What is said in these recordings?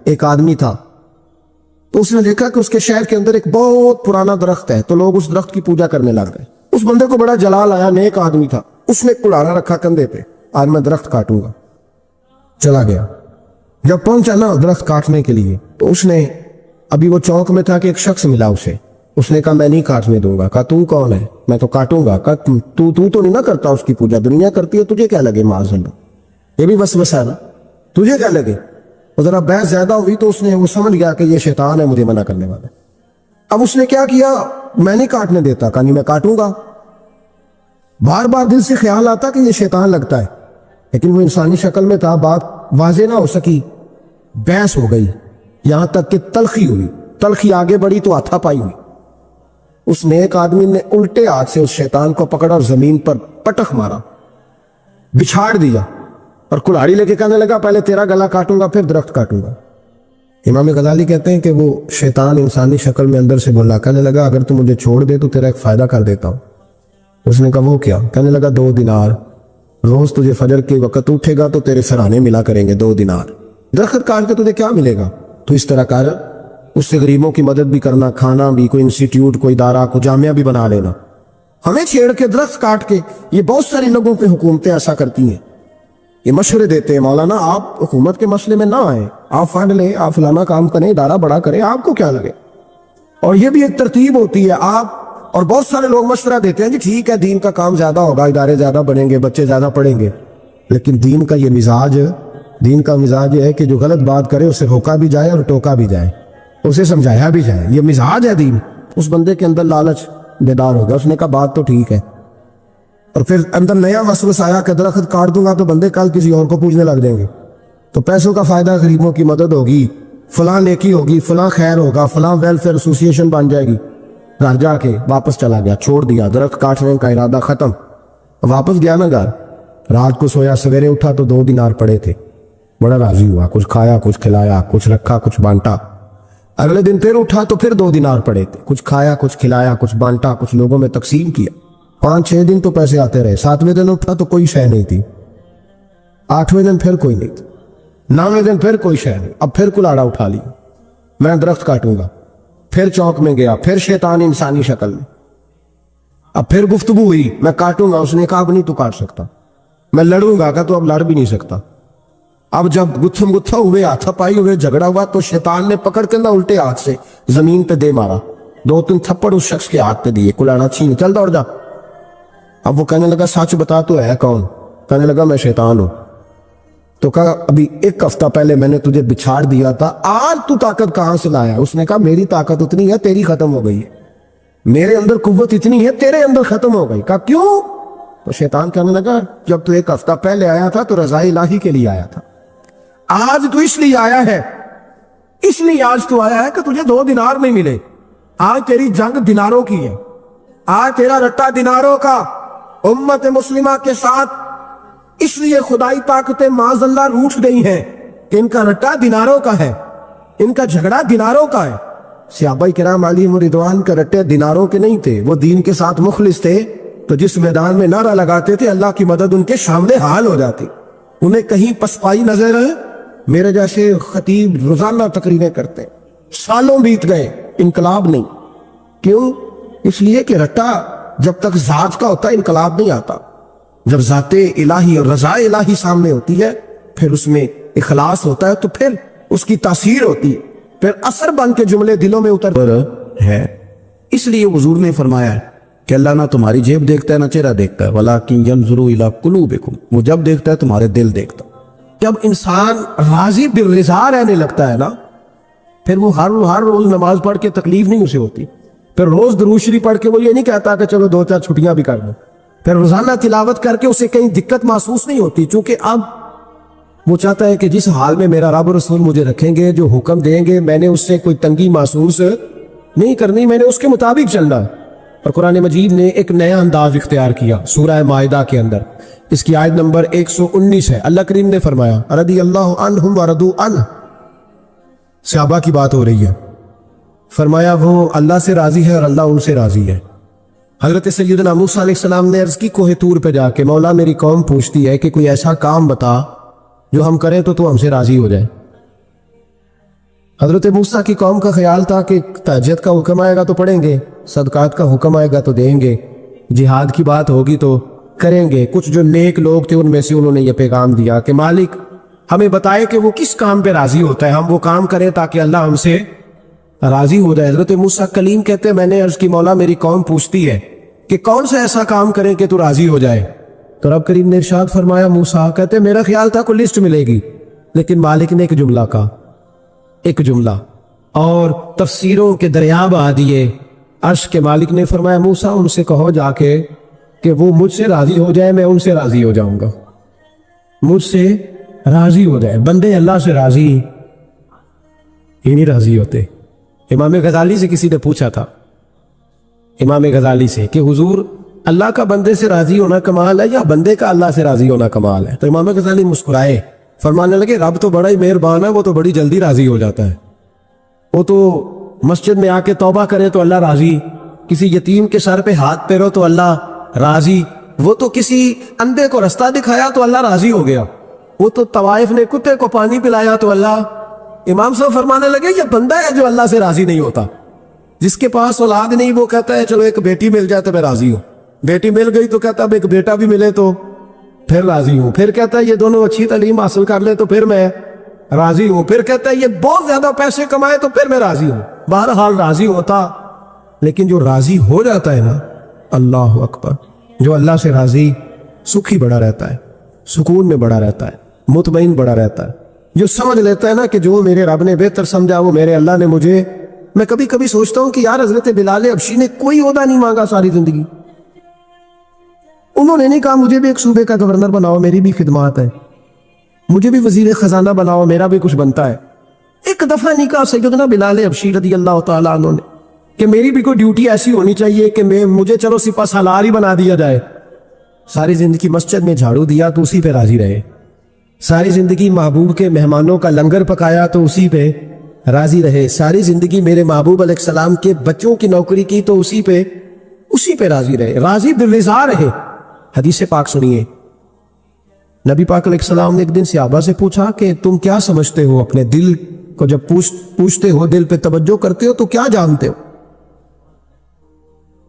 ایک آدمی تھا، تو اس نے دیکھا کہ اس کے شہر کے اندر ایک بہت پرانا درخت ہے، تو لوگ اس درخت کی پوجا کرنے لگ گئے۔ اس بندے کو بڑا جلال آیا، نیک آدمی تھا، اس نے کڑانا رکھا کندھے پہ، آج میں درخت کاٹوں گا۔ چلا گیا، جب پہنچا نا درخت کاٹنے کے لیے، تو اس نے ابھی وہ چوک میں تھا کہ ایک شخص ملا اسے، اس نے کہا میں نہیں کاٹنے دوں گا۔ کہا تو کون ہے؟ میں تو کاٹوں گا۔ کہا تو نہیں نہ کرتا اس کی پوجا، دنیا کرتی ہے، تجھے کیا لگے؟ معاذ اللہ، یہ بھی وسوسہ ہے نا، تجھے کیا لگے؟ اور ذرا بحث زیادہ ہوئی تو اس نے وہ سمجھ گیا کہ یہ شیطان ہے مجھے منع کرنے والا۔ اب اس نے کیا کیا؟ میں نہیں کاٹنے دیتا، کہا نہیں میں کاٹوں گا۔ بار بار دل سے خیال آتا کہ یہ شیطان لگتا ہے، لیکن وہ انسانی شکل میں تھا، بات واضح نہ ہو سکی، بحث ہو گئی، یہاں تک کہ تلخی ہوئی، تلخی آگے بڑھی تو ہاتھا پائی ہوئی۔ اس نیک آدمی نے الٹے ہاتھ سے اس شیطان کو پکڑا اور زمین پر پٹخ مارا، بچھاڑ دیا، اور کلہاڑی لے کے کہنے لگا پہلے تیرا گلا کاٹوں گا پھر درخت کاٹوں گا۔ امام غزالی کہتے ہیں کہ وہ شیطان انسانی شکل میں اندر سے بولا، کہنے لگا اگر تو مجھے چھوڑ دے تو تیرا ایک فائدہ کر دیتا ہوں۔ اس نے کہا وہ کیا؟ کہنے لگا 2 دینار، روز تجھے فجر کے وقت اٹھے گا تو تیرے سرانے ملا کریں گے 2 دینار، درخت کاٹ کے تجھے کیا ملے گا؟ تو اس طرح کر، اس سے غریبوں کی مدد بھی کرنا، کھانا بھی، کوئی انسٹیٹیوٹ، کوئی ادارہ، کوئی جامعہ بھی بنا لینا۔ ہمیں چھیڑ کے درخت کاٹ کے، یہ بہت سارے لوگوں پہ حکومتیں ایسا کرتی ہیں، یہ مشورے دیتے ہیں مولانا آپ حکومت کے مسئلے میں نہ آئیں، آپ فنڈ لیں، آپ فلانا کام کریں، ادارہ بڑا کریں، آپ کو کیا لگے؟ اور یہ بھی ایک ترتیب ہوتی ہے۔ آپ اور بہت سارے لوگ مشورہ دیتے ہیں جی ٹھیک ہے دین کا کام زیادہ ہوگا، ادارے زیادہ بنیں گے، بچے زیادہ پڑھیں گے، لیکن دین کا یہ مزاج، دین کا مزاج یہ ہے کہ جو غلط بات کرے اسے روکا بھی جائے اور ٹوکا بھی جائے، اسے سمجھایا بھی جائے، یہ مزاج ہے دین۔ اس بندے کے اندر لالچ بیدار ہو گیا، اس نے کہا بات تو ٹھیک ہے، اور پھر اندر نیا وسوسہ آیا کہ درخت کاٹ دوں گا تو بندے کل کسی اور کو پوجنے لگ جائیں گے، تو پیسوں کا فائدہ، غریبوں کی مدد ہوگی، فلاں نیکی ہوگی، فلاں خیر ہوگا، فلاں ویلفیئر ایسوسیشن بن جائے گی۔ گھر جا کے واپس چلا گیا، چھوڑ دیا، درخت کاٹنے کا ارادہ ختم۔ واپس گیا نا گھر، رات کو سویا، سویرے اٹھا تو 2 دینار پڑے تھے، بڑا راضی ہوا، کچھ کھایا، کچھ کھلایا، کچھ رکھا، کچھ بانٹا۔ اگلے دن پھر اٹھا تو پھر 2 دینار پڑے تھے، کچھ کھایا، کچھ کھلایا، کچھ بانٹا، کچھ لوگوں میں تقسیم کیا۔ 5-6 دن تو پیسے آتے رہے، 7ویں دن اٹھا تو کوئی شے نہیں تھی، 8ویں دن پھر کوئی نہیں تھی، 9ویں دن پھر کوئی شے نہیں۔ اب پھر کلاڑا اٹھا لیا، میں درخت کاٹوں گا۔ پھر چوک میں گیا، پھر شیطان انسانی شکل میں، اب پھر گفتگو ہوئی، میں کاٹوں گا۔ اس نے کہا اب نہیں تو کاٹ سکتا، میں لڑوں گا، کہ تو اب لڑ بھی نہیں سکتا۔ اب جب گتھم گتھا ہوئے، ہاتھا پائی ہوئے، جھگڑا ہوا، تو شیطان نے پکڑ کے نہ الٹے ہاتھ سے زمین پہ دے مارا، 2-3 تھپڑ اس شخص کے ہاتھ پہ دیے، کلاڑا چھین، چل دوڑ جا۔ اب وہ کہنے لگا سچ بتا تو ہے کون؟ کہنے لگا میں شیطان ہوں۔ تو کہا ابھی 1 ہفتہ پہلے میں نے تجھے بچھاڑ دیا تھا، آج تو طاقت کہاں سے لایا؟ اس نے کہا میری طاقت اتنی ہے، تیری ختم ہو گئی ہے، میرے اندر قوت اتنی ہے، تیرے اندر ختم ہو گئی۔ کہا کیوں؟ تو شیطان کہنے لگا جب تو 1 ہفتہ پہلے آیا تھا تو رضا الہی کے لیے آیا تھا، آج تو اس لیے آیا ہے، اس لیے آج تو آیا ہے کہ تجھے 2 دینار نہیں ملے۔ آج تیری جنگ دیناروں کی ہے، آج تیرا رٹا دیناروں کا امت مسلمہ کے ساتھ، اس لیے خدائی طاقتیں معاذ اللہ روٹھ گئی ہیں کہ ان کا رٹا دیناروں کا ہے، ان کا جھگڑا دیناروں کا ہے۔ صحابہ کرام علیہم رضوان کا رٹے دیناروں کے نہیں تھے، وہ دین کے ساتھ مخلص تھے، تو جس میدان میں نعرہ لگاتے تھے اللہ کی مدد ان کے سامنے حال ہو جاتی۔ انہیں کہیں پسپائی نظر ہے؟ میرے جیسے خطیب روزانہ تقریریں کرتے ہیں، سالوں بیت گئے، انقلاب نہیں۔ کیوں؟ اس لیے کہ رٹا جب تک ذات کا ہوتا ہے انقلاب نہیں آتا، جب ذات الہی اور رضا الہی سامنے ہوتی ہے پھر اس میں اخلاص ہوتا ہے، تو پھر اس کی تاثیر ہوتی ہے، پھر اثر بن کے جملے دلوں میں اتر ہے۔ اس لیے حضور نے فرمایا ہے کہ اللہ نہ تمہاری جیب دیکھتا ہے نہ چہرہ دیکھتا ہے، وَلَٰكِن يَنظُرُ إِلَىٰ قُلُوبِكُمْ، وہ جب دیکھتا ہے تمہارے دل دیکھتا۔ جب انسان راضی بالرضا رہنے لگتا ہے نا، پھر وہ ہر روز نماز پڑھ کے تکلیف نہیں اسے ہوتی، پھر روز درود شریف پڑھ کے وہ یہ نہیں کہتا کہ چلو 2-4 چھٹیاں بھی کر لوں، پھر روزانہ تلاوت کر کے اسے کہیں دقت محسوس نہیں ہوتی، چونکہ اب وہ چاہتا ہے کہ جس حال میں میرا رب رسول مجھے رکھیں گے، جو حکم دیں گے، میں نے اس سے کوئی تنگی محسوس نہیں کرنی، میں نے اس کے مطابق چلنا ہے۔ اور قرآن مجید نے ایک نیا انداز اختیار کیا سورہ مائدہ کے اندر، اس کی آیت نمبر 119 ہے۔ اللہ کریم نے فرمایا رضی اللہ عنہم ورضوا عنہ، صحابہ کی بات ہو رہی ہے، فرمایا وہ اللہ سے راضی ہے اور اللہ ان سے راضی ہے۔ حضرت سیدنا موسیٰ علیہ السلام نے عرض کی کوہ طور پہ جا کے، مولا میری قوم پوچھتی ہے کہ کوئی ایسا کام بتا جو ہم کریں تو ہم سے راضی ہو جائے۔ حضرت موسیٰ کی قوم کا خیال تھا کہ تہجد کا حکم آئے گا تو پڑھیں گے، صدقات کا حکم آئے گا تو دیں گے، جہاد کی بات ہوگی تو کریں گے۔ کچھ جو نیک لوگ تھے ان میں سے انہوں نے یہ پیغام دیا کہ مالک ہمیں بتائے کہ وہ کس کام پہ راضی ہوتا ہے، ہم وہ کام کریں تاکہ اللہ ہم سے راضی ہو جائے۔ حضرت موسیٰ کلیم کہتے ہیں میں نے عرض کی مولا میری قوم پوچھتی ہے کہ کون سا ایسا کام کریں کہ تو راضی ہو جائے، تو رب کریم نے ارشاد فرمایا موسیٰ کہتے میرا خیال تھا کوئی لسٹ ملے گی، لیکن مالک نے ایک جملہ کہا، ایک جملہ، اور تفسیروں کے دریا بہا دیے۔ عرش کے مالک نے فرمایا موسیٰ ان سے کہو جا کے کہ وہ مجھ سے راضی ہو جائے، میں ان سے راضی ہو جاؤں گا، مجھ سے راضی ہو جائے۔ بندے اللہ سے راضی ہی نہیں راضی ہوتے۔ امام غزالی سے کسی نے پوچھا تھا، امام غزالی سے، کہ حضور اللہ کا بندے سے راضی ہونا کمال ہے یا بندے کا اللہ سے راضی ہونا کمال ہے؟ تو امام غزالی مسکرائے، فرمانے لگے رب تو بڑا ہی مہربان ہے، وہ تو بڑی جلدی راضی ہو جاتا ہے۔ وہ تو مسجد میں آ کے توبہ کرے تو اللہ راضی، کسی یتیم کے سر پہ ہاتھ پھیرو تو اللہ راضی، وہ تو کسی اندھے کو رستہ دکھایا تو اللہ راضی ہو گیا، وہ تو طوائف نے کتے کو پانی پلایا تو اللہ۔ امام صاحب فرمانے لگے یہ بندہ ہے جو اللہ سے راضی نہیں ہوتا، جس کے پاس اولاد نہیں وہ کہتا ہے چلو ایک بیٹی مل جائے تو میں راضی ہوں، بیٹی مل گئی تو کہتا ہے ایک بیٹا بھی ملے تو پھر راضی ہوں، پھر کہتا ہے یہ دونوں اچھی تعلیم حاصل کر لے تو پھر میں راضی ہوں، پھر کہتا ہے یہ بہت زیادہ پیسے کمائے تو پھر میں راضی ہوں۔ بہرحال راضی ہوتا، لیکن جو راضی ہو جاتا ہے نا، اللہ اکبر، جو اللہ سے راضی سکھی بڑا رہتا ہے، سکون میں بڑا رہتا ہے، مطمئن بڑا رہتا ہے، جو سمجھ لیتا ہے نا کہ جو میرے رب نے بہتر سمجھا وہ میرے اللہ نے مجھے۔ میں کبھی کبھی سوچتا ہوں کہ یار حضرت بلال حبشی نے کوئی عہدہ نہیں مانگا ساری زندگی، انہوں نے نہیں کہا مجھے بھی ایک صوبے کا گورنر بناؤ میری بھی خدمات ہے، مجھے بھی وزیر خزانہ بناؤ میرا بھی کچھ بنتا ہے۔ ایک دفعہ نہیں کہا سیدنا بلال حبشی رضی اللہ تعالیٰ عنہ نے کہ میری بھی کوئی ڈیوٹی ایسی ہونی چاہیے کہ مجھے چلو سپہ سالار ہی بنا دیا جائے۔ ساری زندگی مسجد میں جھاڑو دیا تو اسی پہ راضی رہے، ساری زندگی محبوب کے مہمانوں کا لنگر پکایا تو اسی پہ راضی رہے، ساری زندگی میرے محبوب علیہ السلام کے بچوں کی نوکری کی تو اسی پہ راضی رہے، راضی بالرضا رہے۔ حدیث پاک سنیے، نبی پاک علیہ السلام نے ایک دن صحابہ سے پوچھا کہ تم کیا سمجھتے ہو، اپنے دل کو جب پوچھتے ہو، دل پہ توجہ کرتے ہو تو کیا جانتے ہو؟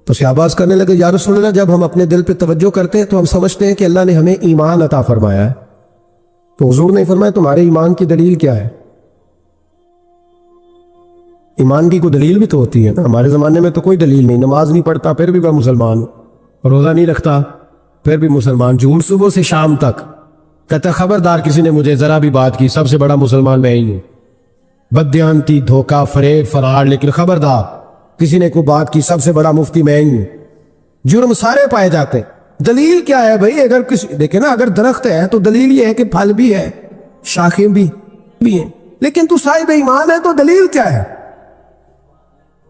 تو صحابہ کرنے لگے یا رسول اللہ جب ہم اپنے دل پہ توجہ کرتے ہیں تو ہم سمجھتے ہیں کہ اللہ نے ہمیں ایمان عطا فرمایا ہے۔ تو حضور نے فرمایا تمہارے ایمان کی دلیل کیا ہے؟ ایمان کی کوئی دلیل بھی تو ہوتی ہے نا، ہمارے زمانے میں تو کوئی دلیل نہیں، نماز نہیں پڑھتا پھر بھی میں مسلمان ہوں، روزہ نہیں رکھتا پھر بھی مسلمان، جھوٹ صبح سے شام تک، کہتا خبردار کسی نے مجھے ذرا بھی بات کی سب سے بڑا مسلمان میں ہی ہوں، بددیانتی، دھوکہ، فریب، فرار، لیکن خبردار کسی نے کوئی بات کی سب سے بڑا مفتی میں ہی ہوں۔ جرم سارے پائے جاتے، دلیل کیا ہے بھائی؟ اگر دیکھیں نا، اگر درخت ہے تو دلیل یہ ہے کہ پھل بھی ہے، شاخیں بھی ہیں، لیکن تو صاحب ایمان ہے تو دلیل کیا ہے؟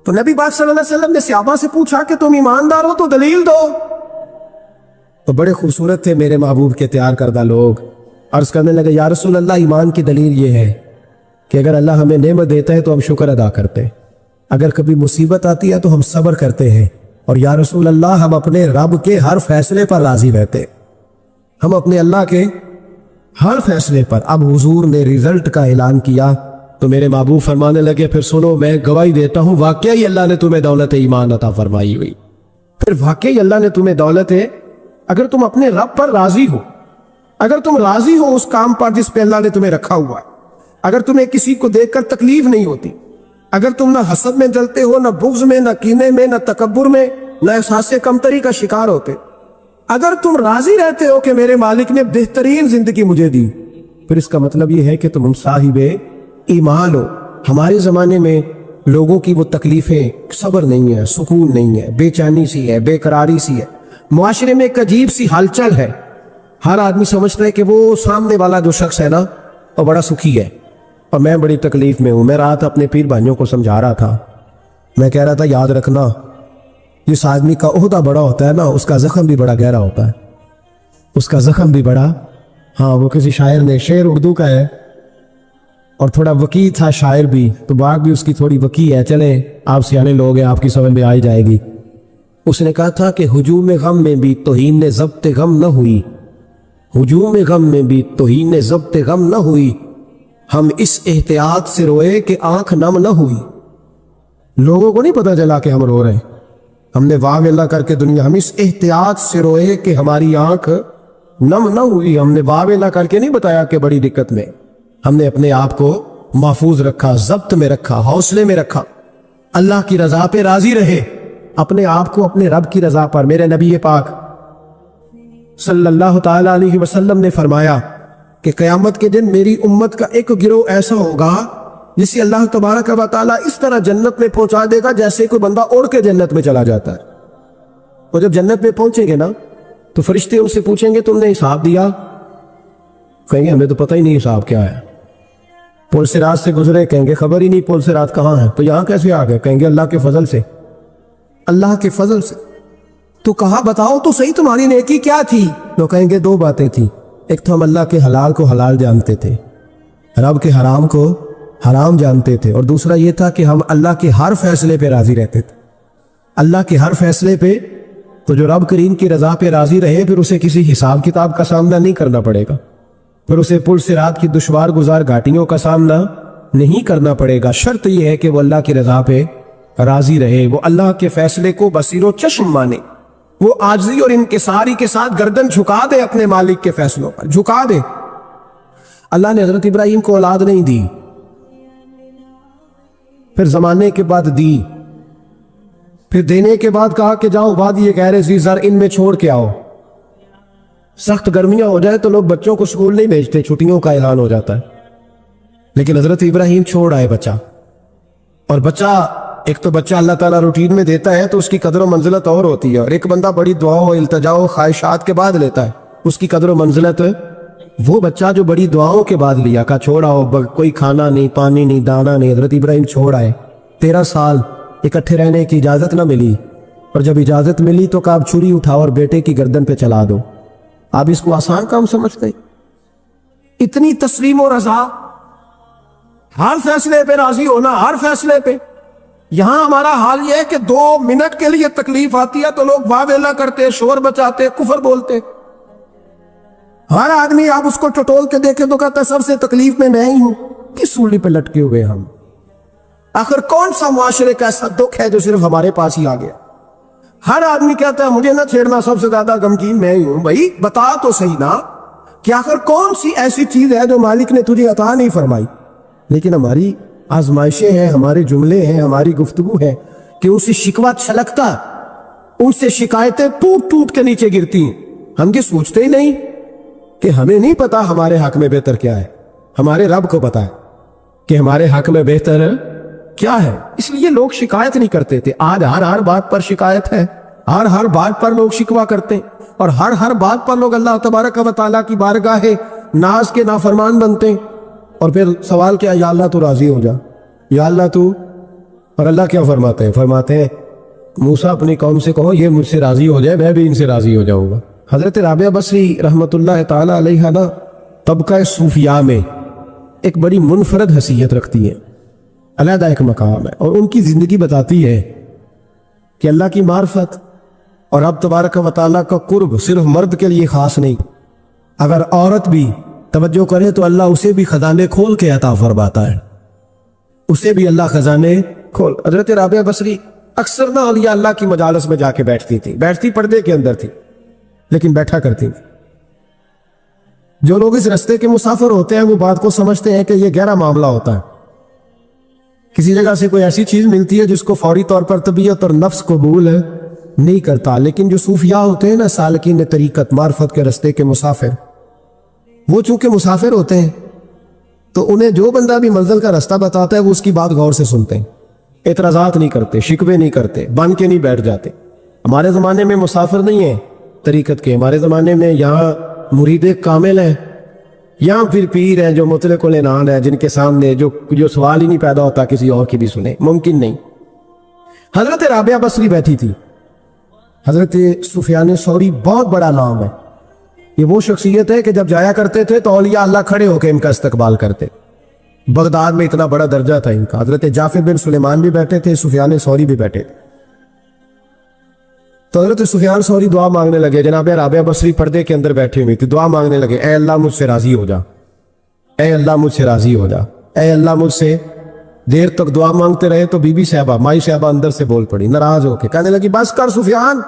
تو نبی پاک صلی اللہ علیہ وسلم نے صحابہ سے پوچھا کہ تم ایماندار ہو تو دلیل دو۔ تو بڑے خوبصورت تھے میرے محبوب کے تیار کردہ لوگ، عرض کرنے لگے یا رسول اللہ ایمان کی دلیل یہ ہے کہ اگر اللہ ہمیں نعمت دیتا ہے تو ہم شکر ادا کرتے ہیں، اگر کبھی مصیبت آتی ہے تو ہم صبر کرتے ہیں، اور یا رسول اللہ ہم اپنے رب کے ہر فیصلے پر راضی رہتے، ہم اپنے اللہ کے ہر فیصلے پر۔ اب حضور نے رزلٹ کا اعلان کیا تو میرے محبوب فرمانے لگے پھر سنو میں گواہی دیتا ہوں واقعی اللہ نے تمہیں دولت ایمان عطا فرمائی ہوئی، پھر واقعی اللہ نے تمہیں دولت ہے، اگر تم اپنے رب پر راضی ہو، اگر تم راضی ہو اس کام پر جس پہ اللہ نے تمہیں رکھا ہوا ہے، اگر تمہیں کسی کو دیکھ کر تکلیف نہیں ہوتی، اگر تم نہ حسد میں جلتے ہو، نہ بغض میں، نہ کینے میں، نہ تکبر میں، نہ احساس کمتری کا شکار ہوتے، اگر تم راضی رہتے ہو کہ میرے مالک نے بہترین زندگی مجھے دی، پھر اس کا مطلب یہ ہے کہ تم صاحب ایمان ہو۔ ہمارے زمانے میں لوگوں کی وہ تکلیفیں، صبر نہیں ہے، سکون نہیں ہے، بے چینی سی ہے، بے قراری سی ہے، معاشرے میں ایک عجیب سی ہلچل ہے، ہر آدمی سمجھتا ہے کہ وہ سامنے والا جو شخص ہے نا وہ بڑا سکھی ہے اور میں بڑی تکلیف میں ہوں۔ میں رات اپنے پیر بھائیوں کو سمجھا رہا تھا، میں کہہ رہا تھا یاد رکھنا جس آدمی کا عہدہ بڑا ہوتا ہے نا اس کا زخم بھی بڑا گہرا ہوتا ہے، اس کا زخم بھی بڑا، ہاں وہ کسی شاعر نے، شعر اردو کا ہے اور تھوڑا وقی تھا شاعر بھی، تو بات بھی اس کی تھوڑی وقی ہے، چلیں آپ سیانے لوگ ہیں آپ کی سمجھ میں آ ہی جائے گی۔ اس نے کہا تھا کہ ہجوم غم میں بھی توہین ضبط غم نہ ہوئی، ہجوم غم میں بھی توہین ضبط غم نہ ہوئی، हम इस एहतियात से रोए कि आंख नम न हुई। लोगों को नहीं पता चला कि हम रो रहे हैं, हमने वाह वेला करके दुनिया, हम इस एहतियात से रोए कि हमारी आंख नम न हुई। हमने वाह वेला करके नहीं बताया कि बड़ी दिक्कत में, हमने अपने आप को महफूज रखा, जब्त में रखा, हौसले में रखा, अल्लाह की रजा पे राजी रहे, अपने आप को अपने रब की रजा पर। मेरे नबी पाक सल्लल्लाहु ताला अलैहि वसल्लम ने फरमाया कि क़यामत के दिन मेरी उम्मत का एक गिरोह ऐसा होगा जिसे अल्लाह तबारक व तआला इस तरह जन्नत में पहुंचा देगा जैसे कोई बंदा उड़ के जन्नत में चला जाता है। वो जब जन्नत में पहुंचेंगे ना तो फरिश्ते उनसे पूछेंगे तुमने हिसाब दिया? कहेंगे हमें तो पता ही नहीं हिसाब क्या है। पुल सिरात से गुजरे, कहेंगे खबर ही नहीं पुल सिरात कहाँ है। तो यहाँ कैसे आ गए? कहेंगे अल्लाह के फजल से, अल्लाह के फजल से। तो कहा बताओ तो सही तुम्हारी नेकी क्या थी? तो कहेंगे दो बातें थी, एक तो हम अल्लाह के हलाल को हलाल जानते थे, रब के हराम को हराम जानते थे, और दूसरा ये था कि हम अल्लाह के हर फैसले पे राजी रहते थे। अल्लाह के हर फैसले पे, तो जो रब करीम की रजा पे राजी रहे फिर उसे किसी हिसाब किताब का सामना नहीं करना पड़ेगा, फिर उसे पुल सिरात की दुश्वार गुजार घाटियों का सामना नहीं करना पड़ेगा। शर्त यह है कि वो अल्लाह की रजा पे राजी रहे, वो अल्लाह के फैसले को बसीरो चश्म माने, वो आजिज़ी और इनकिसारी के साथ गर्दन झुका दे अपने मालिक के फैसलों पर, झुका दे। अल्लाह ने हजरत इब्राहिम को औलाद नहीं दी, फिर जमाने के बाद दी, फिर देने के बाद कहा कि जाओ वादी ये गैर ज़र इनमें छोड़ के आओ। सख्त गर्मियां हो जाए तो लोग बच्चों को स्कूल नहीं भेजते, छुट्टियों का ऐलान हो जाता है, लेकिन हजरत इब्राहिम छोड़ आए बच्चा। और बच्चा, एक तो बच्चा अल्लाह ताला रूटीन में देता है तो उसकी कदर मंजिलत और होती है, और एक बंदा बड़ी दुआओं इल्तिजाओं ख्वाहिशात के बाद लेता है, उसकी कदर मंजिलत। वो बच्चा जो बड़ी दुआओं के बाद लिया, का छोड़ा हो, कोई खाना नहीं, पानी नहीं, दाना नहीं, हजरत इब्राहिम छोड़ आए। 13 साल इकट्ठे रहने की इजाजत ना मिली, और जब इजाजत मिली तो कहा छुरी उठाओ और बेटे की गर्दन पे चला दो। आप इसको आसान काम समझते? इतनी तस्लीम और रजा, हर फैसले पे राजी होना, हर फैसले पे। यहां हमारा हाल यह है कि 2 मिनट के लिए तकलीफ आती है तो लोग वाह वेला करते, शोर बचाते, कुफर बोलते। हर आदमी आप उसको टटोल के देखे तो कहता है सबसे तकलीफ में मैं ही हूं। किस सूली पे लटके हुए हम? आखिर कौन सा मुआशरे का ऐसा दुख है जो सिर्फ हमारे पास ही आ गया? हर आदमी कहता है मुझे ना छेड़ना, सबसे ज्यादा गमगीन मैं ही हूं। भाई बता तो सही ना कि आखिर कौन सी ऐसी चीज है जो मालिक ने तुझे अता नहीं फरमाई। लेकिन हमारी आजमाइशें हैं, हमारे जुमले हैं, हमारी गुफ्तगू है कि उनसे शिकवा छलकता, उनसे शिकायतें टूट टूट के नीचे गिरती हैं। हम ये सोचते ही नहीं कि हमें नहीं पता हमारे हक में बेहतर क्या है, हमारे रब को पता है कि हमारे हक में बेहतर क्या है। इसलिए लोग शिकायत नहीं करते थे। आज हर बात पर शिकायत है, हर बात पर लोग शिकवा करते हैं, और हर बात पर लोग अल्लाह तबारक व तआला की बारगाह नाज के नाफरमान बनते हैं। और फिर सवाल क्या, या अल्लाह तू राजी हो जा, या अल्लाह तू। और अल्लाह क्या फरमाते हैं? फरमाते हैं मूसा अपनी कौम से कहो ये मुझसे राजी हो जाए, मैं भी इनसे राजी हो जाऊंगा। हजरत राबिया बसरी रहमतुल्लाह ताला अलैहा ना तबका सूफिया में एक बड़ी मुनफरद हैसियत रखती है, अलहदा एक मकाम है, और उनकी जिंदगी बताती है कि अल्लाह की मार्फत और रब तबारक व तआला का कुर्ब सिर्फ मर्द के लिए खास नहीं, अगर औरत भी तवज्जो करे तो अल्लाह उसे भी खजाने खोल के अता फरमाता है, उसे भी अल्लाह खजाने खोल। हजरत राबिया बसरी अक्सर ना औलिया अल्लाह की मजालस में जाके बैठती थी, बैठती पर्दे के अंदर थी लेकिन बैठा करती थी। जो लोग इस रास्ते के मुसाफिर होते हैं वो बात को समझते हैं कि ये गहरा मामला होता है। किसी जगह से कोई ऐसी चीज मिलती है जिसको फौरी तौर पर तबीयत और नफ्स कबूल नहीं करता, लेकिन जो सूफिया होते हैं ना, सालकीन तरीकत मार्फत के रास्ते के मुसाफिर, वो चूंकि मुसाफिर होते हैं तो उन्हें जो बंदा भी मंजिल का रास्ता बताता है वो उसकी बात गौर से सुनते हैं, एतराजात नहीं करते, शिकवे नहीं करते, बन के नहीं बैठ जाते। हमारे ज़माने में मुसाफिर नहीं है तरीकत के, हमारे ज़माने में यहाँ मुरीद कामिल है, यहाँ फिर पीर है जो मुतलक उल इनान है, जिनके सामने जो सवाल ही नहीं पैदा होता किसी और की भी सुने, मुमकिन नहीं। हजरत राबिया बसरी बैठी थी। हजरत सुफियान सौरी बहुत बड़ा नाम है, ये वो शख्सियत है कि जब जाया करते थे तो औलिया अल्लाह खड़े होकर इनका इस्तकबाल करते। बगदाद में इतना बड़ा दर्जा था इनका। हजरत जाफिर बिन सुलेमान भी बैठे थे, सुफियान सौरी भी बैठे थे। तो हजरत सुफियान सौरी दुआ मांगने लगे, जनाब राबिया बसरी पर्दे के अंदर बैठी हुई थी, दुआ मांगने लगे, ऐ अल्लाह मुझसे राजी हो जा, اے اللہ مجھ سے راضی ہو جا، اے اللہ مجھ سے۔ دیر تک دعا مانگتے رہے تو بی بی صاحبہ مائی صاحبہ اندر سے بول پڑی ناراض ہو کے، کہنے لگی بس کر سفیان،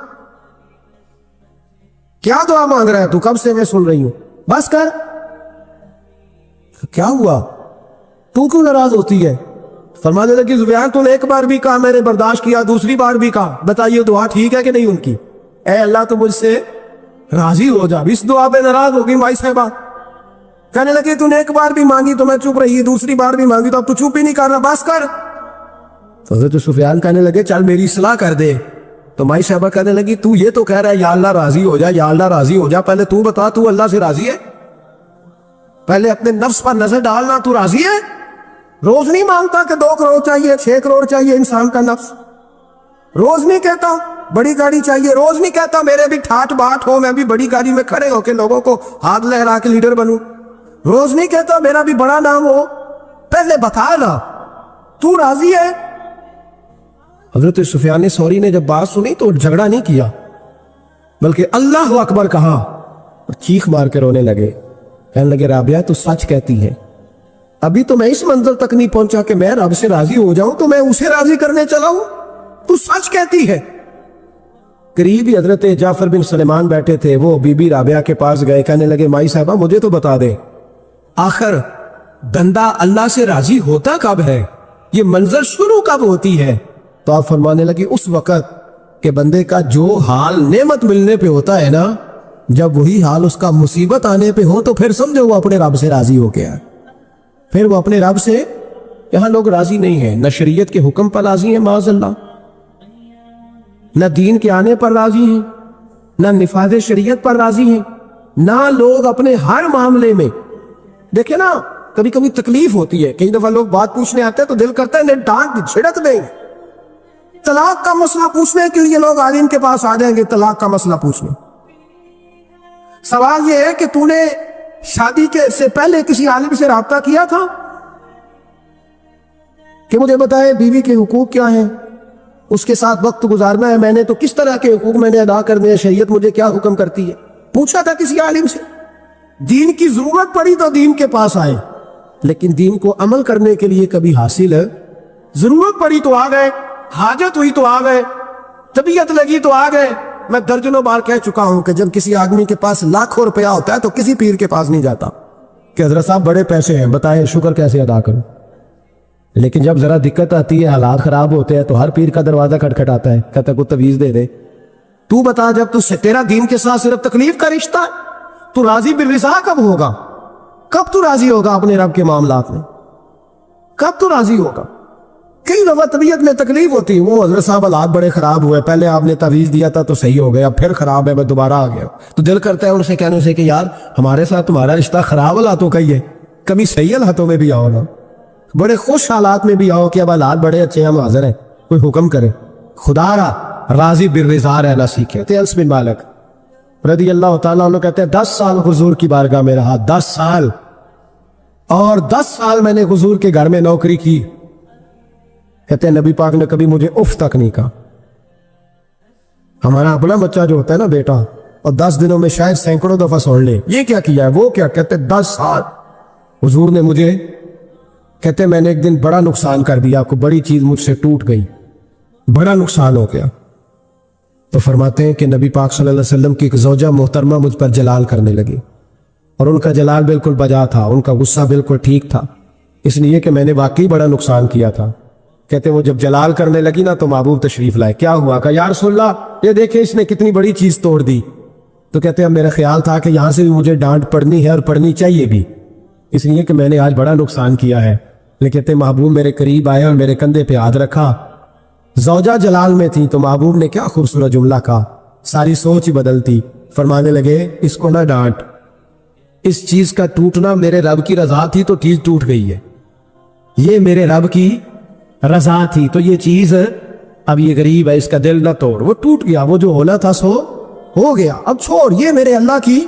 کیا دعا مانگ رہا ہے تو، کب سے میں سن رہی ہوں، بس کر۔ کیا ہوا، تو کیوں ناراض ہوتی ہے؟ فرمانے لگی سفیان تو نے ایک بار بھی کہا میں نے برداشت کیا، دوسری بار بھی کہا، بتائیے دعا ٹھیک ہے کہ نہیں ان کی؟ اے اللہ تو مجھ سے راضی ہو جا، اس دعا پہ ناراض ہوگی مائی صاحبہ۔ کہنے لگے تو نے ایک بار بھی مانگی تو میں چپ رہی، دوسری بار بھی مانگی تو اب تو چپ ہی نہیں کر رہا، بس کر۔ تو حضرت سفیان کہنے لگے چل میری اصلاح کر دے۔ تو مائی صاحبہ کہنے لگی تو یہ تو کہہ رہا ہے یا اللہ راضی ہو جا، یا اللہ راضی ہو جا، پہلے تو بتا تو اللہ سے راضی ہے؟ پہلے اپنے نفس پر نظر ڈالنا، تو راضی ہے؟ روز نہیں مانگتا کہ 2 کروڑ چاہیے، 6 کروڑ چاہیے، انسان کا نفس روز نہیں کہتا بڑی گاڑی چاہیے، روز نہیں کہتا میرے بھی ٹھاٹ باٹ ہو، میں بھی بڑی گاڑی میں کھڑے ہو کے لوگوں کو ہاتھ لہرا کے لیڈر بنوں، روز نہیں کہتا میرا بھی بڑا نام ہو، پہلے بتا نا تو راضی ہے؟ حضرت سفیان ثوری نے جب بات سنی تو جھگڑا نہیں کیا بلکہ اللہ اکبر کہا اور چیخ مار کے رونے لگے، کہنے لگے رابعہ تو سچ کہتی ہے، ابھی تو میں اس منزل تک نہیں پہنچا کہ میں رب سے راضی ہو جاؤں تو میں اسے راضی کرنے چلا ہوں، تو سچ کہتی ہے۔ قریب ہی حضرت جعفر بن سلیمان بیٹھے تھے، وہ بی بی رابعہ کے پاس گئے، کہنے لگے مائی صاحبہ مجھے تو بتا دے آخر بندہ اللہ سے راضی ہوتا کب ہے، یہ منزل شروع کب ہوتی ہے؟ تو آپ فرمانے لگی اس وقت کہ بندے کا جو حال نعمت ملنے پہ ہوتا ہے نا، جب وہی حال اس کا مصیبت آنے پہ ہو تو پھر سمجھو وہ اپنے رب سے راضی ہو گیا، پھر وہ اپنے رب سے۔ یہاں لوگ راضی نہیں ہیں، نہ شریعت کے حکم پر راضی ہیں معاذ اللہ، نہ دین کے آنے پر راضی ہیں، نہ نفاذ شریعت پر راضی ہیں، نہ لوگ اپنے ہر معاملے میں۔ دیکھیں نا کبھی کبھی تکلیف ہوتی ہے، کئی دفعہ لوگ بات پوچھنے آتے ہیں تو دل کرتا ہے انہیں ڈانٹ چھڑک دیں، طلاق کا مسئلہ پوچھنے کے لیے لوگ عالم کے پاس آ جائیں گے، طلاق کا مسئلہ پوچھنے۔ سوال یہ ہے کہ تو نے شادی کے سے پہلے کسی عالم سے رابطہ کیا تھا کہ مجھے بتائے بیوی کے حقوق کیا ہیں، اس کے ساتھ وقت گزارنا ہے میں نے تو کس طرح کے حقوق میں نے ادا کرنے ہیں، شریعت مجھے کیا حکم کرتی ہے؟ پوچھا تھا کسی عالم سے؟ دین کی ضرورت پڑی تو دین کے پاس آئے، لیکن دین کو عمل کرنے کے لیے کبھی حاصل ہے؟ ضرورت پڑی تو آ گئے، حاجت ہوئی تو آ گئے، طبیعت لگی تو آ گئے۔ میں درجنوں بار کہہ چکا ہوں کہ جب کسی آدمی کے پاس لاکھوں روپیہ ہوتا ہے تو کسی پیر کے پاس نہیں جاتا کہ حضرت صاحب بڑے پیسے ہیں بتائیں شکر کیسے ادا کروں، لیکن جب ذرا دقت آتی ہے، حالات خراب ہوتے ہیں تو ہر پیر کا دروازہ کھٹکھٹاتا ہے، کہتا ہے کوئی تعویذ دے دے۔ تو بتا جب تیرا دین کے ساتھ صرف تکلیف کا رشتہ ہے تو راضی بالرضا کب ہوگا؟ کب تو راضی ہوگا اپنے رب کے معاملات میں؟ کب تو راضی ہوگا؟ کئی دفعہ طبیعت میں تکلیف ہوتی ہے، وہ حضرت صاحب حالات بڑے خراب ہوئے، پہلے آپ نے تعویذ دیا تھا تو صحیح ہو گیا، پھر خراب ہے میں دوبارہ آ گیا، تو دل کرتا ہے ان سے کہنے سے کہ یار ہمارے ساتھ تمہارا رشتہ خراب حالاتوں کا ہی ہے، کبھی صحیح حالاتوں میں بھی آؤ نا، بڑے خوش حالات میں بھی آؤ کہ اب حالات بڑے اچھے ہیں، ہم حاضر ہیں، کوئی حکم کرے۔ خدا را راضی بالرضا رہنا سیکھے۔ انس بن مالک رضی اللہ تعالیٰ عنہ کہتے ہیں 10 سال حضور کی بارگاہ میں رہا، 10 سال، اور 10 سال میں نے حضور کے گھر میں نوکری کی۔ کہتے ہیں نبی پاک نے کبھی مجھے اف تک نہیں کہا۔ ہمارا اپنا بچہ جو ہوتا ہے نا بیٹا، اور 10 دنوں میں شاید سینکڑوں دفعہ سن لے یہ کیا کیا ہے وہ کیا، کہتے 10 سال حضور نے مجھے، کہتے میں نے ایک دن بڑا نقصان کر دیا، کوئی بڑی چیز مجھ سے ٹوٹ گئی، بڑا نقصان ہو گیا۔ تو فرماتے ہیں کہ نبی پاک صلی اللہ علیہ وسلم کی ایک زوجہ محترمہ مجھ پر جلال کرنے لگی، اور ان کا جلال بالکل بجا تھا، ان کا غصہ بالکل ٹھیک تھا، اس لیے کہ میں نے واقعی بڑا نقصان کیا تھا۔ کہتے ہیں وہ جب جلال کرنے لگی نا تو محبوب تشریف لائے، کیا ہوا؟ کہ یا رسول اللہ یہ دیکھیں اس نے کتنی بڑی چیز توڑ دی۔ تو کہتے ہیں میرا خیال تھا کہ یہاں سے بھی مجھے ڈانٹ پڑنی ہے اور پڑنی چاہیے بھی، اس لیے کہ میں نے آج بڑا نقصان کیا ہے۔ لیکن کہتے ہیں محبوب میرے قریب آئے اور میرے کندھے پہ ہاتھ رکھا، زوجہ جلال میں تھی تو محبوب نے کیا خوبصورت جملہ کہا، ساری سوچ ہی بدلتی۔ فرمانے لگے اس کو نہ ڈانٹ، اس چیز کا ٹوٹنا میرے رب کی رضا تھی تو چیز ٹوٹ گئی ہے، یہ میرے رب کی رضا تھی تو یہ چیز اب یہ غریب ہے اس کا دل نہ توڑ، وہ ٹوٹ گیا، وہ جو ہونا تھا سو ہو گیا، اب چھوڑ، یہ میرے اللہ کی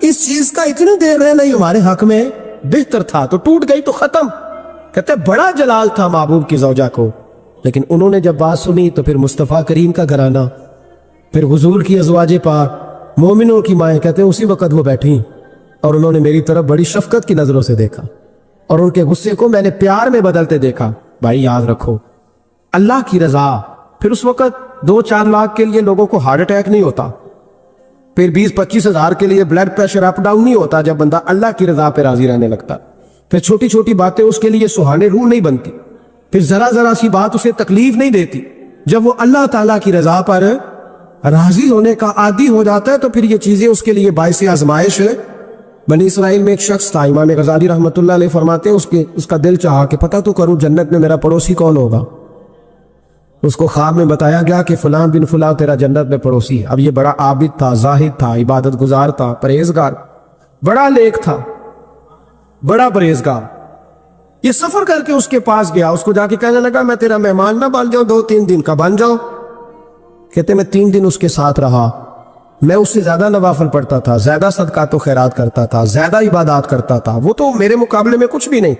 اس چیز کا اتنی دیر رہنا ہی ہمارے حق میں بہتر تھا، تو ٹوٹ گئی تو ختم۔ کہتے بڑا جلال تھا محبوب کی زوجہ کو، لیکن انہوں نے جب بات سنی تو پھر مصطفیٰ کریم کا گھرانہ، پھر حضور کی ازواج پاک مومنوں کی مائیں، کہتے ہیں اسی وقت وہ بیٹھیں और उन्होंने मेरी तरफ बड़ी शफकत की नजरों से देखा और उनके गुस्से को मैंने प्यार में बदलते देखा। भाई याद रखो, अल्लाह की रजा। फिर उस वक्त 2-4 लाख के लिए लोगों को हार्ट अटैक नहीं होता, फिर 20-25 हजार के लिए ब्लड प्रेशर अप डाउन नहीं होता जब बंदा अल्लाह की रजा पे राजी रहने लगता। फिर छोटी छोटी बातें उसके लिए सुहाने रूह नहीं बनती, फिर जरा जरा सी बात उसे तकलीफ नहीं देती। जब वो अल्लाह ताला की रजा पर राजी होने का आदी हो जाता है तो फिर ये चीजें उसके लिए बाइस आजमाइश है। बनी इसराइल में एक शख्स था, इमाम गजाली रहमतुल्लाह अलैह फरमाते हैं उसका दिल चाहा कि पता तो करूं जन्नत में मेरा पड़ोसी कौन होगा। उसको ख्वाब में बताया गया कि फलां बिन फलां तेरा जन्नत में पड़ोसी है। अब ये बड़ा आबिद था, जाहिद था, इबादत गुजार था, परहेजगार, बड़ा नेक था, बड़ा परहेजगार। ये सफर करके उसके पास गया, उसको जाके कहने लगा मैं तेरा मेहमान ना बन जाऊं, 2-3 दिन का बन जाओ। कहते मैं 3 दिन उसके साथ रहा, मैं उससे ज्यादा नवाफल पढ़ता था, ज्यादा सदका तो खैरात करता था, ज्यादा इबादत करता था, वो तो मेरे मुकाबले में कुछ भी नहीं।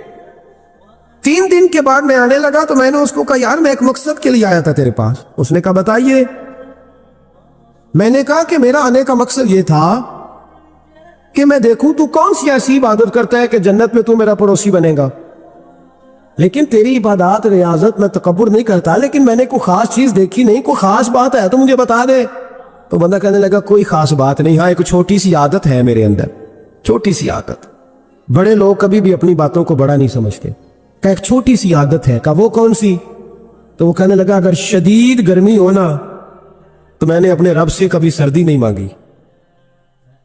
3 दिन के बाद मैं आने लगा तो मैंने उसको कहा यार मैं एक मकसद के लिए आया था तेरे पास। उसने कहा बताइए। मैंने कहा कि मेरा आने का मकसद ये था कि मैं देखूं तू कौन सी ऐसी इबादत करता है कि जन्नत में तू मेरा पड़ोसी बनेगा। लेकिन तेरी इबादत रियाजत में तकब्बुर नहीं करता, लेकिन मैंने कोई खास चीज देखी नहीं, कोई खास बात है तो मुझे बता दे। तो बंदा कहने लगा कोई खास बात नहीं, हाँ एक छोटी सी आदत है मेरे अंदर, छोटी सी आदत। बड़े लोग कभी भी अपनी बातों को बड़ा नहीं समझते। का एक छोटी सी आदत है। का वो कौन सी? तो वो कहने लगा अगर शदीद गर्मी हो ना तो मैंने अपने रब से कभी सर्दी नहीं मांगी,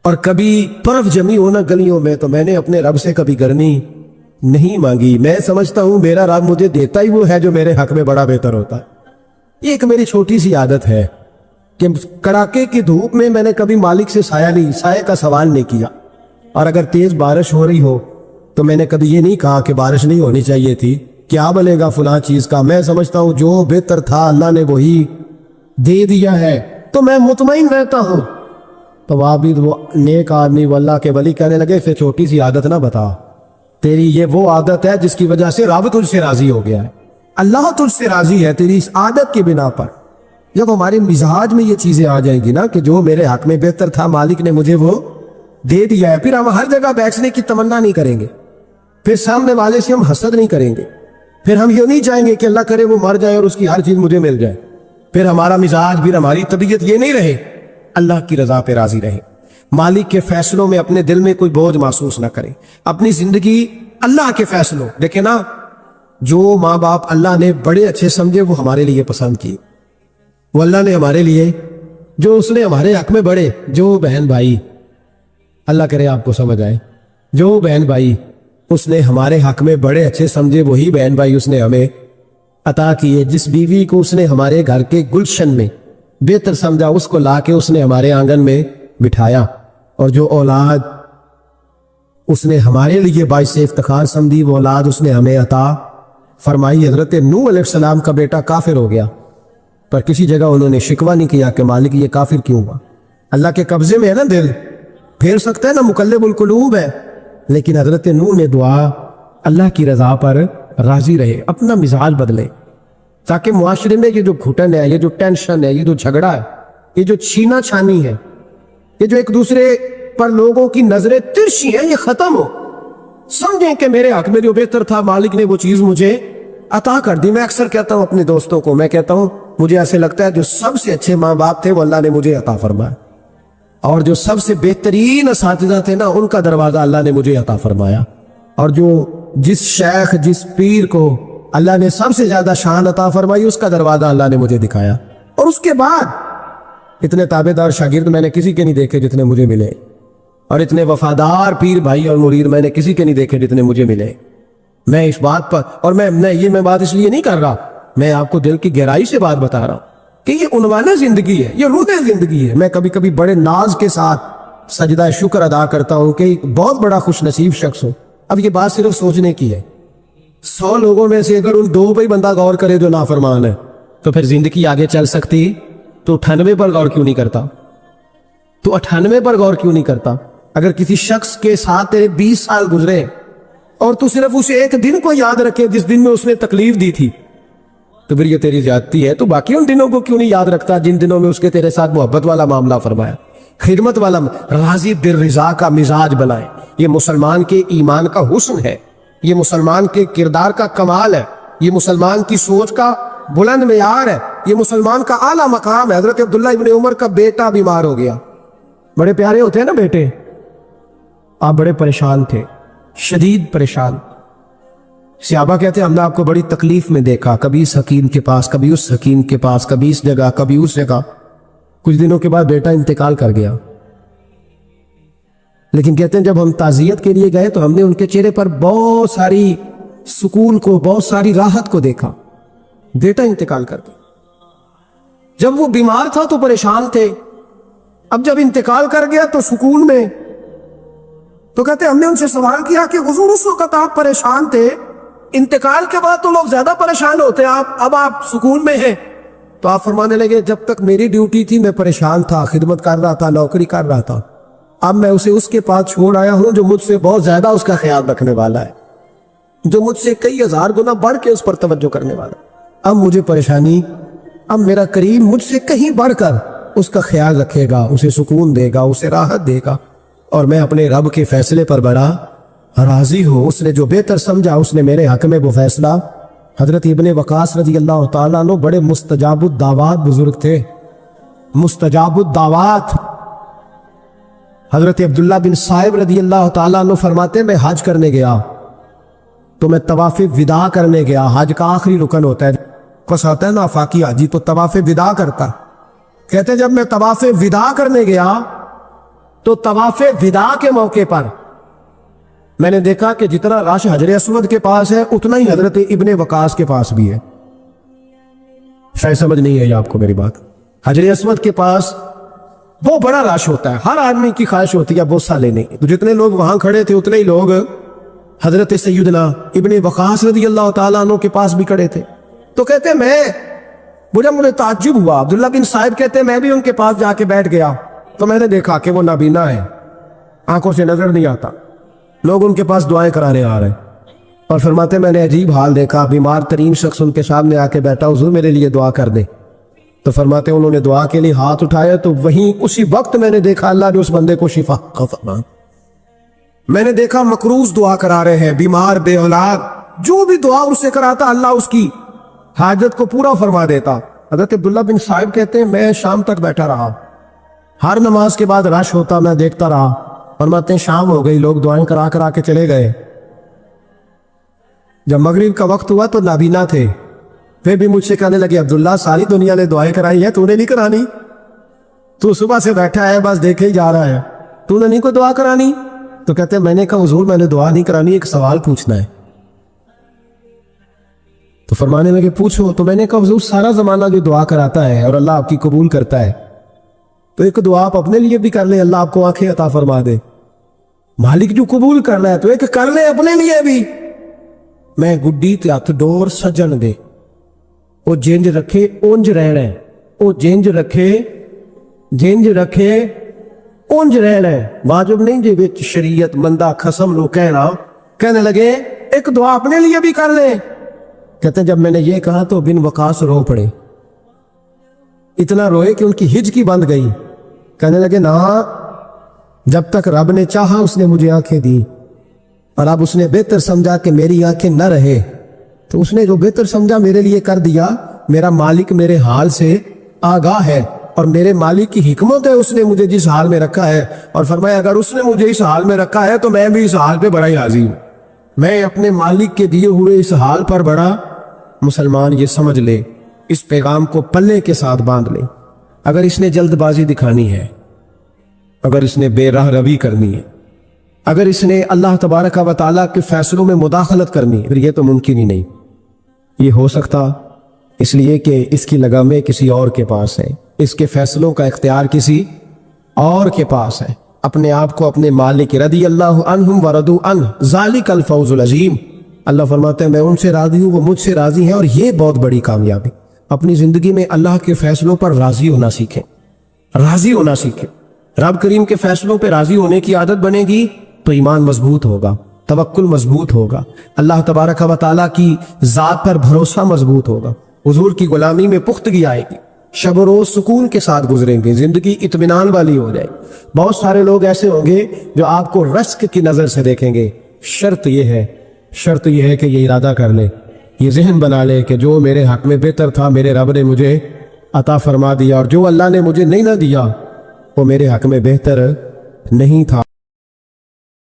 और कभी बर्फ जमी हो ना गलियों में तो मैंने अपने रब से कभी गर्मी नहीं मांगी। मैं समझता हूं मेरा रब मुझे देता ही वो है जो मेरे हक में बड़ा बेहतर होता है। ये एक मेरी छोटी सी आदत है कि कड़ाके की धूप में मैंने कभी मालिक से साये का सवाल नहीं किया, और अगर तेज बारिश हो रही हो तो मैंने कभी ये नहीं कहा कि बारिश नहीं होनी चाहिए थी, क्या बनेगा फलां चीज का। मैं समझता हूं जो बेहतर था अल्लाह ने वही दे दिया है, तो मैं मुतमईन रहता हूं। तो आबिद वो नेक आदमी वो अल्लाह के वली कहने लगे फिर छोटी सी आदत ना बता, तेरी ये वो आदत है जिसकी वजह से रब तुझसे राजी हो गया है, अल्लाह तुझसे राजी है तेरी इस आदत की बिना पर। जब हमारे मिजाज में ये चीजें आ जाएंगी ना कि जो मेरे हक में बेहतर था मालिक ने मुझे वो दे दिया है, फिर हम हर जगह बैठने की तमन्ना नहीं करेंगे, फिर सामने वाले से हम हसद नहीं करेंगे, फिर हम ये नहीं चाहेंगे कि अल्लाह करे वो मर जाए और उसकी हर चीज मुझे मिल जाए। फिर हमारा मिजाज, फिर हमारी तबीयत ये नहीं रहे, अल्लाह की रजा पे राजी रहे, मालिक के फैसलों में अपने दिल में कोई बोझ महसूस ना करें, अपनी जिंदगी अल्लाह के फैसलों। देखे ना, जो माँ बाप अल्लाह ने बड़े अच्छे समझे वो हमारे लिए पसंद किए, वो अल्लाह ने हमारे लिए जो उसने हमारे हक में बड़े, जो बहन भाई, अल्लाह करे आपको समझ आए, जो बहन भाई उसने हमारे हक में बड़े अच्छे समझे वही बहन भाई उसने हमें अता किए। जिस बीवी को उसने हमारे घर के गुलशन में बेहतर समझा उसको लाके उसने हमारे आंगन में बिठाया, और जो औलाद उसने हमारे लिए बाइस इफ्तिखार समझी वो औलाद उसने हमें अता फरमाई। हजरत नूह अलैहिस्सलाम का बेटा काफिर हो गया, पर किसी जगह उन्होंने शिकवा नहीं किया कि मालिक ये काफिर क्यों हुआ। अल्लाह के कब्जे में है ना दिल, फेर सकता है ना, मुकल्लिबुल कुलूब है। लेकिन हजरत नूह ने दुआ अल्लाह की रजा पर राजी रहे, अपना मिजाज बदले, ताकि मुआशरे में ये जो घुटन है, ये जो टेंशन है, ये जो झगड़ा है, ये जो छीना छानी है, ये जो एक दूसरे पर लोगों की नजरें तिरछी है, ये खत्म हो। समझें कि मेरे हक में जो बेहतर था मालिक ने वो चीज मुझे अता कर दी। मैं अक्सर कहता हूं अपने दोस्तों को, मैं कहता हूं मुझे ऐसे लगता है जो सबसे अच्छे माँ बाप थे वो अल्लाह ने मुझे अता फरमाया, और जो सबसे बेहतरीन असातिज़ा थे ना उनका दरवाजा अल्लाह ने मुझे अता फरमाया, और जो जिस शेख जिस पीर को अल्लाह ने सबसे ज्यादा शान अता फरमाई उसका दरवाजा अल्लाह ने मुझे दिखाया। और उसके बाद इतने ताबेदार शागिर्द मैंने किसी के नहीं देखे जितने मुझे मिले, और इतने वफादार पीर भाई और मुरीद मैंने किसी के नहीं देखे जितने मुझे मिले। मैं इस बात पर, और मैं बात इसलिए नहीं कर रहा, मैं आपको दिल की गहराई से बात बता रहा हूं कि ये उन्वाने जिंदगी है, ये रूह जिंदगी है। मैं कभी कभी बड़े नाज के साथ सजदा शुक्र अदा करता हूं कि बहुत बड़ा खुश नसीब शख्स हो। अब ये बात सिर्फ सोचने की है, 100 लोगों में से अगर उन 2 पे बंदा गौर करे जो नाफरमान है तो फिर जिंदगी आगे चल सकती। तो 98 पर गौर क्यों नहीं करता? तो 98 पर गौर क्यों नहीं करता? अगर किसी शख्स के साथ तेरे 20 साल गुजरे और तू सिर्फ उसे एक दिन को याद रखे जिस दिन में उसने तकलीफ दी थी, तो फिर ये तेरी ज्यादती है। तो बाकी उन दिनों को क्यों नहीं याद रखता जिन दिनों में उसके तेरे साथ मोहब्बत वाला मामला फरमाया? खिदमत वाला, राजी बिर रिजा का मिजाज बनाए। ये मुसलमान के ईमान का हुस्न है, ये मुसलमान के किरदार का कमाल है, ये मुसलमान की सोच का बुलंद मेयार है, ये मुसलमान का आला मकाम है। हजरत अब्दुल्ला इब्ने उमर का बेटा बीमार हो गया। बड़े प्यारे होते हैं ना बेटे। आप बड़े परेशान थे, शदीद परेशान। सहाबा कहते हैं हमने आपको बड़ी तकलीफ में देखा, कभी इस हकीम के पास, कभी उस हकीम के पास, कभी इस जगह, कभी उस जगह। कुछ दिनों के बाद बेटा इंतकाल कर गया। लेकिन कहते हैं जब हम ताजियत के लिए गए तो हमने उनके चेहरे पर बहुत सारी सुकून को, बहुत सारी राहत को देखा। बेटा इंतकाल कर गया। जब वो बीमार था तो परेशान थे, अब जब इंतकाल कर गया तो सुकून में। तो कहते हमने उनसे सवाल किया कि हुजूर उस वक्त आप परेशान थे, इंतकाल के बाद तो लोग ज्यादा परेशान होते हैं, अब आप सुकून में हैं। तो आप फरमाने लगे जब तक मेरी ड्यूटी थी मैं परेशान था, खिदमत कर रहा था, नौकरी कर रहा था। अब मैं उसे उसके पास छोड़ आया हूं जो मुझसे बहुत ज्यादा उसका ख्याल रखने वाला है, जो मुझसे कई हजार गुना बढ़ के उस पर तवज्जो करने वाला है। अब मुझे परेशानी, अब मेरा करीब मुझसे कहीं बढ़कर उसका ख्याल रखेगा, उसे सुकून देगा, उसे राहत देगा, और मैं अपने रब के फैसले पर बड़ा राजी हूं। उसने जो बेहतर समझा उसने मेरे हक में वो फैसला। हजरत इब्ने वकास रजी अल्लाह ताला अन्हु बड़े मुस्तजाबुद दावात बुजुर्ग थे, मुस्तजाबुद दावात। हजरत अब्दुल्ला बिन साहिब रजी अल्लाह ताला अन्हु फरमाते मैं हज करने गया तो मैं तवाफ़े विदा करने गया। हज का आखिरी रुकन होता है, बस आता है ना आफाकी हाजी तो तवाफ़े विदा करता। कहते जब मैं तवाफ़े विदा करने गया तो तवाफ़े विदा के मौके पर मैंने देखा कि जितना रश हजर अस्वद के पास है उतना ही हजरत इब्ने वकास के पास भी है। शायद समझ नहीं है आपको मेरी बात। हजर अस्वद के पास वो बड़ा रश होता है, हर आदमी की ख्वाहिश होती है बोसा लेने। तो जितने लोग वहां खड़े थे उतने ही लोग हजरत सैयदना इब्ने वकास रज़ी अल्लाह ताला अन्हु के पास भी खड़े थे। तो कहते मुझे ताज्जुब हुआ। अब्दुल्ला बिन साहिब कहते मैं भी उनके पास जाके बैठ गया तो मैंने देखा कि वो नाबीना है, आंखों से नजर नहीं आता। लोग उनके पास दुआएं कराने आ रहे हैं और फरमाते मैंने अजीब हाल देखा, बीमार तरीन शख्स उनके सामने आके बैठा, हुजूर मेरे लिए दुआ कर दे। तो फरमाते उन्होंने दुआ के लिए हाथ उठाया तो वहीं उसी वक्त मैंने देखा अल्लाह ने उस बंदे को शिफा का फरमान। मैंने देखा मकरूज दुआ करा रहे हैं, बीमार बे औलाद, जो भी दुआ उससे कराता अल्लाह उसकी हाजत को पूरा फरमा देता। हज़रत अब्दुल्ला बिन साहिब कहते हैं मैं शाम तक बैठा रहा, हर नमाज के बाद रश होता मैं देखता रहा। फरमाते हैं शाम हो गई, लोग दुआएं करा करा के चले गए। जब मगरिब का वक्त हुआ तो नाबीना थे, फिर भी मुझसे कहने लगे अब्दुल्ला सारी दुनिया ने दुआएं कराई है, तूने नहीं करानी? तू सुबह से बैठा है बस देखे ही जा रहा है, तूने नहीं कोई दुआ करानी? तो कहते हैं मैंने कहा हुजूर मैंने दुआ नहीं करानी, एक सवाल पूछना है। तो फरमाने लगे पूछो। तो मैंने कहा हुजूर सारा जमाना जो दुआ कराता है और अल्लाह आपकी कबूल करता है, तो एक दुआ आप अपने लिए भी कर ले, अल्लाह आपको आंखें अता फरमा दे। मालिक जो कबूल करना है तो एक कर ले अपने लिए भी। मैं गुड्डी ते हथ डोर सजन दे, ओ जिंज रखे उंज रहना है, ओ जिंज रखे जिंज रखे उंज रहना है। वाजिब नहीं जी विच शरीयत बंदा खसम लो कहना। कहने लगे एक दुआ अपने लिए भी कर ले। कहते जब मैंने ये कहा तो बिन वकास रो पड़े, इतना रोए कि उनकी हिचकी बंद गई। कहने लगे ना, जब तक रब ने चाहा उसने मुझे आंखें दी, और अब उसने बेहतर समझा कि मेरी आंखें न रहे तो उसने जो बेहतर समझा मेरे लिए कर दिया। मेरा मालिक मेरे हाल से आगाह है और मेरे मालिक की हिकमत है, उसने मुझे जिस हाल में रखा है। और फरमाया अगर उसने मुझे इस हाल में रखा है तो मैं भी इस हाल पे बड़ा ही राजी हूं। मैं अपने मालिक के दिए हुए इस हाल पर बड़ा। मुसलमान ये समझ ले, इस पैगाम को पल्ले के साथ बांध ले। अगर इसने जल्दबाजी दिखानी है, अगर इसने बेराह रवी करनी है, अगर इसने अल्लाह तबारक व तआला के फैसलों में मुदाखलत करनी है, फिर ये तो मुमकिन ही नहीं। ये हो सकता इसलिए कि इसकी लगामें किसी और के पास है, इसके फैसलों का इख्तियार किसी और के पास है। अपने आप को अपने मालिक रदी अल्लाह अन्हुम व रदू अन्हु ज़ालिकल फौज़ुल अज़ीम। अल्लाह फरमाते हैं मैं उनसे राजी हूँ, वो मुझसे राजी हैं, और ये बहुत बड़ी कामयाबी। अपनी जिंदगी में अल्लाह के फैसलों पर राजी होना सीखें, राजी होना सीखें। रब करीम के फैसलों पर राजी होने की आदत बनेगी तो ईमान मजबूत होगा, तवक्कुल मजबूत होगा, अल्लाह तबारक व तआला की जात पर भरोसा मजबूत होगा, हुजूर की गुलामी में पुख्तगी आएगी, शब रोज सुकून के साथ गुजरेंगे, जिंदगी इत्मीनान वाली हो जाए। बहुत सारे लोग ऐसे होंगे जो आपको रस्क की नजर से देखेंगे। शर्त यह है कि ये इरादा कर ले, ये जहन बना ले कि जो मेरे हक में बेहतर था मेरे रब ने मुझे अता फरमा दिया, और जो अल्लाह ने मुझे नहीं ना दिया वो मेरे हक में बेहतर नहीं था।